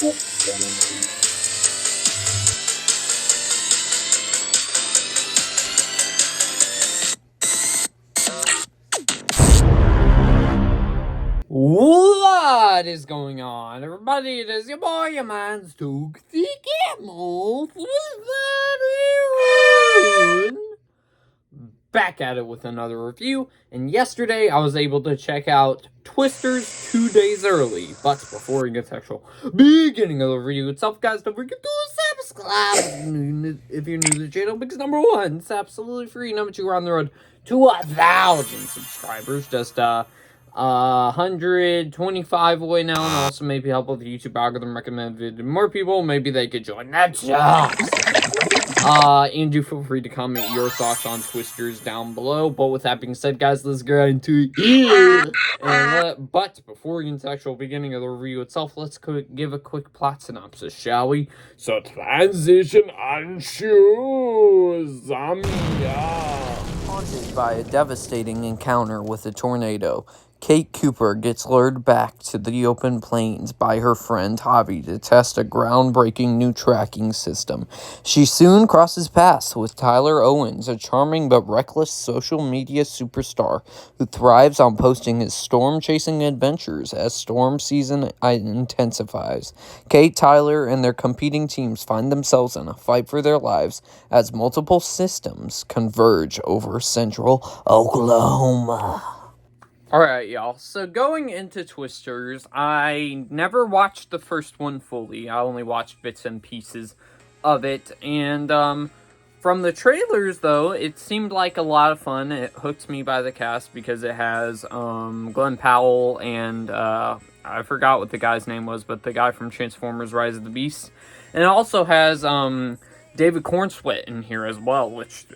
What is going on, everybody? It is your boy, your man, Stoke the Camel, back at it with another review. And yesterday, I was able to check out Twisters 2 days early. But before we get to actual beginning of the review itself, guys, don't forget to subscribe if you're new to the channel, because number one, it's absolutely free. Number two, we're on the road to 1,000 subscribers. Just 125 away now, and also maybe help with the YouTube algorithm recommended to more people. Maybe they could join that job. And do feel free to comment your thoughts on Twisters down below. But with that being said, guys, let's get into it. But before we get into the actual beginning of the review itself, let's give a quick plot synopsis, shall we? So transition on shoes. Haunted by a devastating encounter with a tornado, Kate Cooper gets lured back to the open plains by her friend Javi to test a groundbreaking new tracking system. She soon crosses paths with Tyler Owens, a charming but reckless social media superstar who thrives on posting his storm-chasing adventures as storm season intensifies. Kate, Tyler, and their competing teams find themselves in a fight for their lives as multiple systems converge over central Oklahoma. Alright, y'all. So going into Twisters, I never watched the first one fully. I only watched bits and pieces of it. And from the trailers, though, it seemed like a lot of fun. It hooked me by the cast because it has Glenn Powell and I forgot what the guy's name was, but the guy from Transformers Rise of the Beast. And it also has David Cornsweet in here as well, which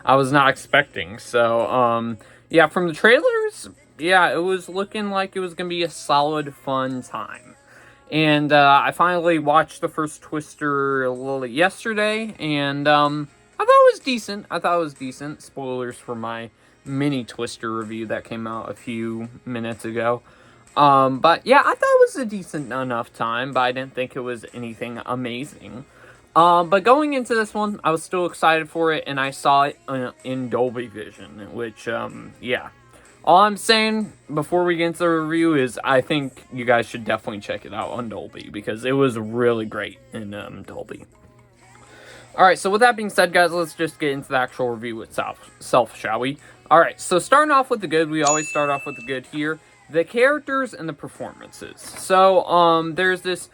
I was not expecting. So, yeah, from the trailers, yeah, it was looking like it was going to be a solid, fun time. And I finally watched the first Twister yesterday, and I thought it was decent. Spoilers for my mini Twister review that came out a few minutes ago. But yeah, I thought it was a decent enough time, but I didn't think it was anything amazing. But going into this one, I was still excited for it, and I saw it in Dolby Vision, which, yeah. All I'm saying before we get into the review is I think you guys should definitely check it out on Dolby, because it was really great in Dolby. Alright, so with that being said, guys, let's just get into the actual review itself, shall we? Alright, so starting off with the good, we always start off with the good here. The characters and the performances. So, there's this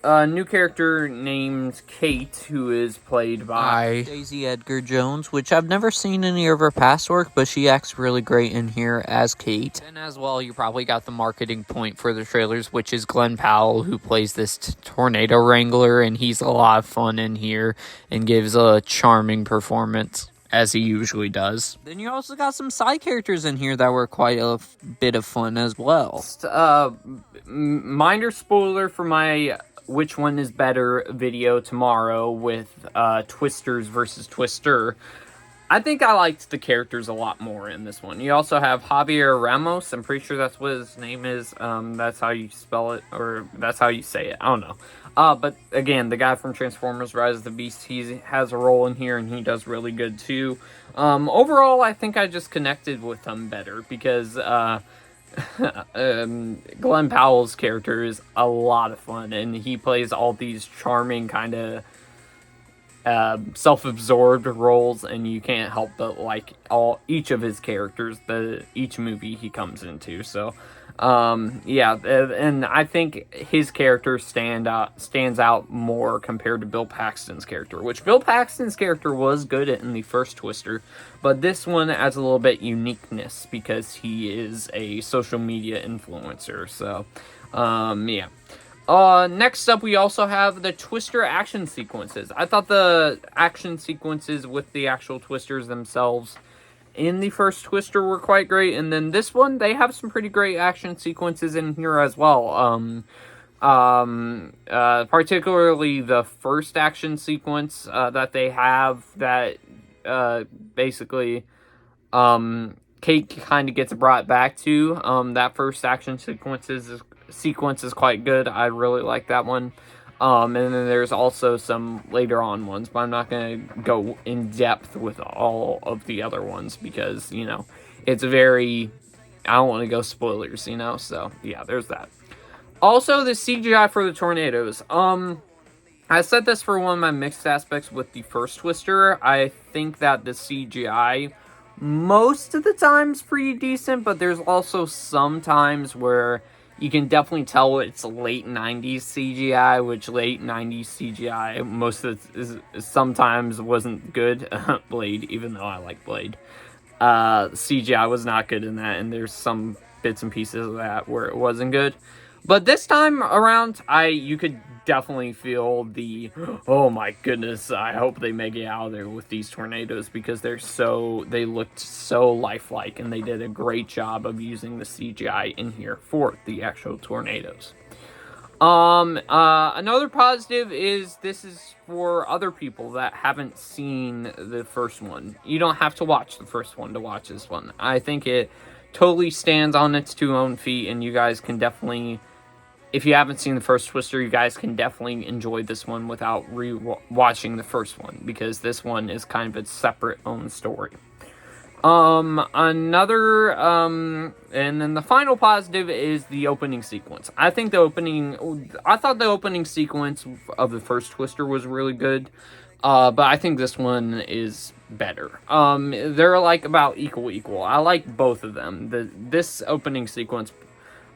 new character named Kate, who is played by Daisy Edgar Jones, which I've never seen any of her past work, but she acts really great in here as Kate. And as well, you probably got the marketing point for the trailers, which is Glenn Powell, who plays this tornado wrangler, and he's a lot of fun in here and gives a charming performance, as he usually does. Then you also got some side characters in here that were quite a bit of fun as well. Minor spoiler for my which one is better video tomorrow with Twisters versus Twister. I think I liked the characters a lot more in this one. You also have Javier Ramos. I'm pretty sure that's what his name is. That's how you spell it, or that's how you say it. I don't know. But again, the guy from Transformers Rise of the Beast, he has a role in here, and he does really good too. Overall, I think I just connected with him better because Glenn Powell's character is a lot of fun, and he plays all these charming kind of self-absorbed roles, and you can't help but like each of his characters, each movie he comes into. So yeah, and I think his character stands out more compared to Bill Paxton's character, which Bill Paxton's character was good in the first Twister, but this one adds a little bit uniqueness because he is a social media influencer. So yeah. Next up, we also have the Twister action sequences. I thought the action sequences with the actual Twisters themselves in the first Twister were quite great, and then this one, they have some pretty great action sequences in here as well. Particularly the first action sequence that they have that basically Kate kind of gets brought back to. That first action sequence sequence is quite good. I really like that one. And then there's also some later on ones, but I'm not going to go in depth with all of the other ones because, it's very... I don't want to go spoilers, So, yeah, there's that. Also, the CGI for the tornadoes. I said this for one of my mixed aspects with the first Twister. I think that the CGI most of the time's pretty decent, but there's also some times where you can definitely tell it's late 90s CGI, which late 90s CGI most of it sometimes wasn't good. Blade, even though I like Blade. CGI was not good in that, and there's some bits and pieces of that where it wasn't good. But this time around, you could definitely feel the, oh my goodness, I hope they make it out of there with these tornadoes, because they looked so lifelike, and they did a great job of using the CGI in here for the actual tornadoes. Another positive is this is for other people that haven't seen the first one. You don't have to watch the first one to watch this one. I think it totally stands on its two own feet, and you guys can definitely, if you haven't seen the first Twister, you guys can definitely enjoy this one without watching the first one, because this one is kind of a separate own story. And then the final positive is the opening sequence. I thought the opening sequence of the first Twister was really good, but I think this one is better. They're like about equal. I like both of them. This opening sequence,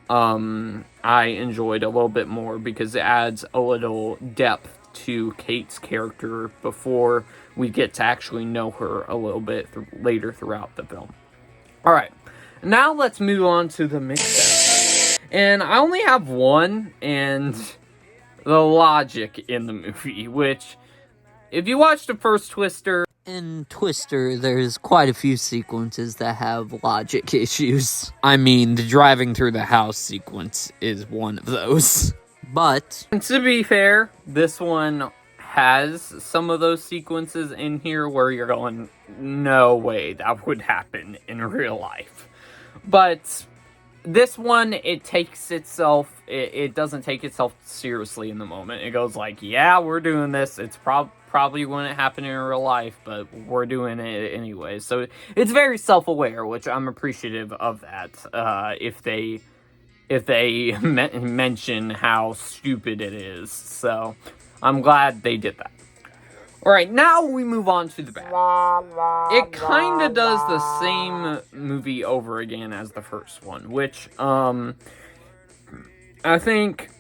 I enjoyed a little bit more because it adds a little depth to Kate's character before we get to actually know her a little bit later throughout the film. Alright, now let's move on to the mix-up. And I only have one, and the logic in the movie, which, if you watch the first Twister... In Twister, there's quite a few sequences that have logic issues. I mean, the driving through the house sequence is one of those. But, to be fair, this one has some of those sequences in here where you're going, no way that would happen in real life. But this one, it doesn't take itself seriously in the moment. It goes like, yeah, we're doing this. It's probably wouldn't happen in real life, but we're doing it anyway. So it's very self-aware, which I'm appreciative of that. If they mention how stupid it is. So I'm glad they did that. Alright, now we move on to the bad. It kind of does the same movie over again as the first one, which, I think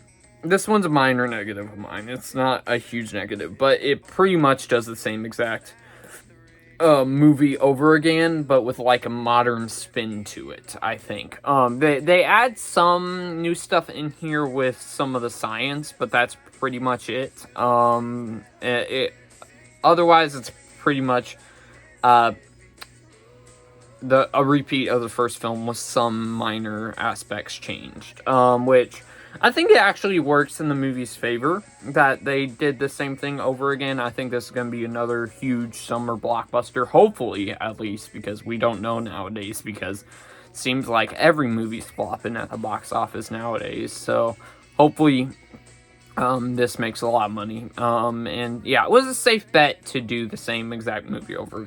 this one's a minor negative of mine. It's not a huge negative, but it pretty much does the same exact movie over again, but with like a modern spin to it, I think. They add some new stuff in here with some of the science, but that's pretty much it. Otherwise, it's pretty much a repeat of the first film with some minor aspects changed, which I think it actually works in the movie's favor that they did the same thing over again. I think this is going to be another huge summer blockbuster, hopefully, at least, because we don't know nowadays, because it seems like every movie's flopping at the box office nowadays. So hopefully this makes a lot of money. And yeah, it was a safe bet to do the same exact movie over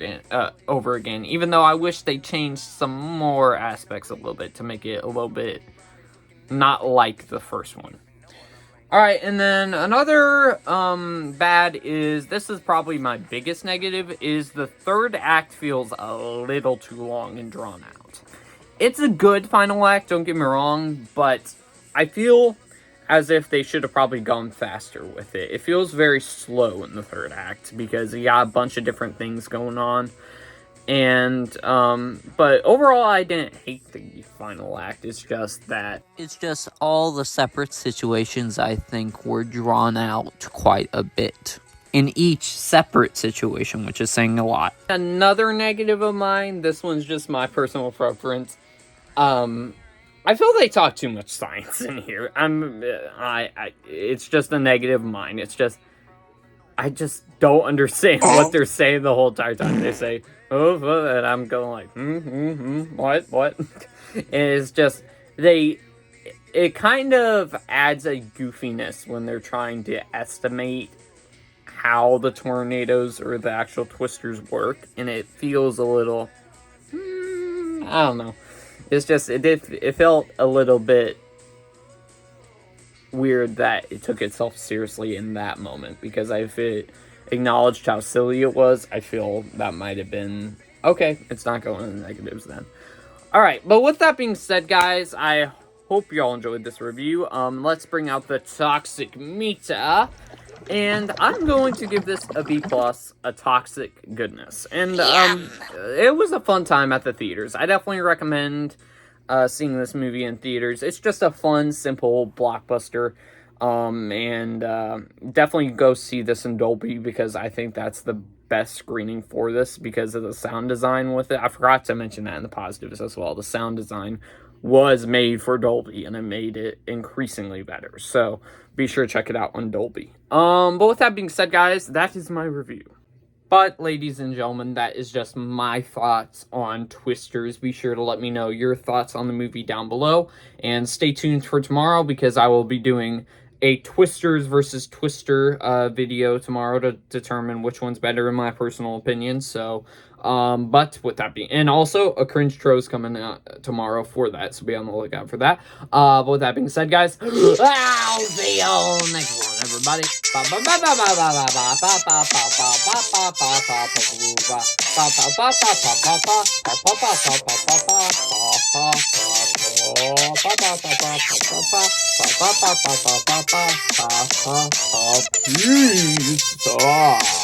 again, even though I wish they changed some more aspects a little bit to make it a little bit not like the first one. Alright, and then another bad is, this is probably my biggest negative, is the third act feels a little too long and drawn out. It's a good final act, don't get me wrong, but I feel as if they should have probably gone faster with it. It feels very slow in the third act because you got a bunch of different things going on. And, but overall, I didn't hate the final act. It's just that... It's just all the separate situations, I think, were drawn out quite a bit. In each separate situation, which is saying a lot. Another negative of mine, this one's just my personal preference. I feel they talk too much science in here. It's just a negative of mine. It's just... I just don't understand what they're saying the whole entire time. They say, oh, and I'm going like, what? And it's just, it kind of adds a goofiness when they're trying to estimate how the tornadoes or the actual twisters work, and it feels a little, I don't know. It's just, it felt a little bit weird that it took itself seriously in that moment, because if it acknowledged how silly it was, I feel that might have been, okay, it's not going in the negatives then. Alright, but with that being said, guys, I hope y'all enjoyed this review. Let's bring out the toxic meter. And I'm going to give this a B+, a toxic goodness. And, it was a fun time at the theaters. I definitely recommend seeing this movie in theaters. It's just a fun, simple blockbuster. And definitely go see this in Dolby, because I think that's the best screening for this because of the sound design with it. I forgot to mention that in the positives as well. The sound design was made for Dolby, and it made it increasingly better. So be sure to check it out on Dolby. But with that being said, guys, that is my review. But, ladies and gentlemen, that is just my thoughts on Twisters. Be sure to let me know your thoughts on the movie down below. And stay tuned for tomorrow, because I will be doing a Twisters versus Twister video tomorrow to determine which one's better in my personal opinion. So, but with that being, and also a cringe tro's coming out tomorrow for that, so be on the lookout for that. But with that being said, guys, I'll see you next one, everybody. Peace.